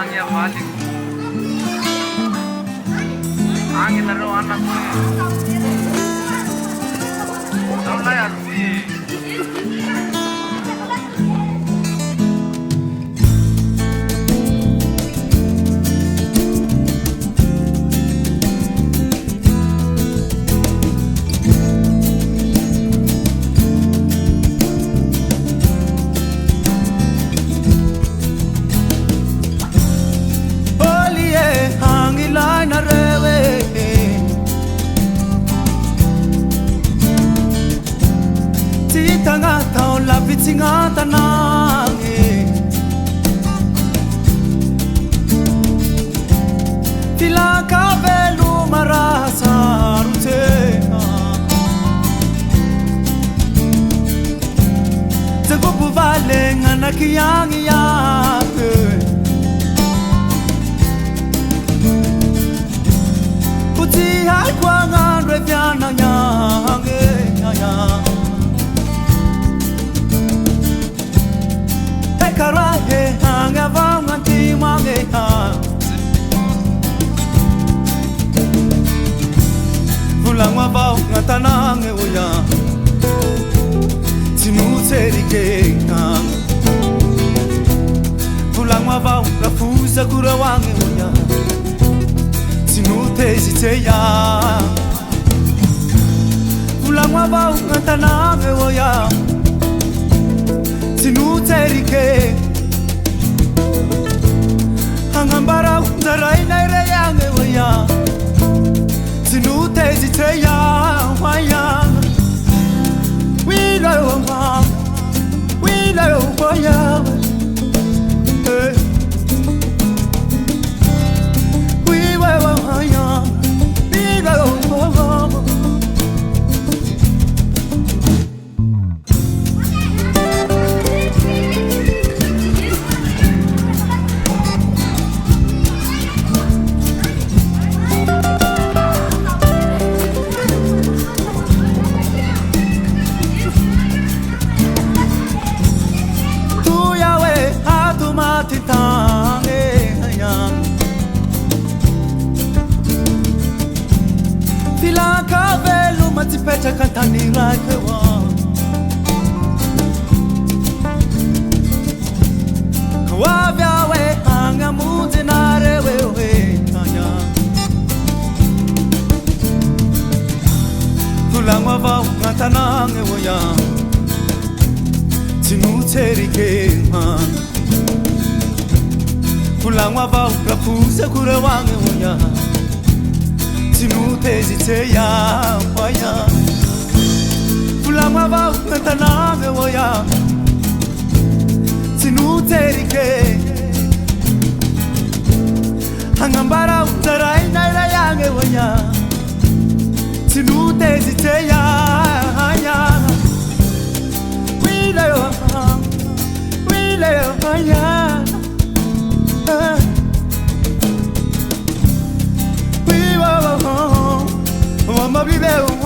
Angya balik. Angin nareo anak gue. Tahu lah ya gue. Singa tanange Tila kabelu marasa rutena Zagupu vale ngana kiyangi yake Kuti haikwa ngandwe vyana nyange Karahe hanga vanganti mange ha Vulangwa vau ngatanange uya Timuterike ha Vulangwa vau lafuza kurawange uya Timuteziteya Vulangwa vau ngatanange uya Sinuterike Hangambara utarai naire yange waya Sinuteziteya waya Wila wama Wila waya Wila waya Wila wama Peta kantani like one Kawavya we hanga muzi narewe we tanya Tulangwa vau ngatanange woya Timuterike man Tulangwa vau lapuze kurewange woya Tinuteziteya waya Fulangwa vau ngatanange woya Tinuterike Hangambara utarai naira yange woya Tinuteziteya Wile waya Mama vive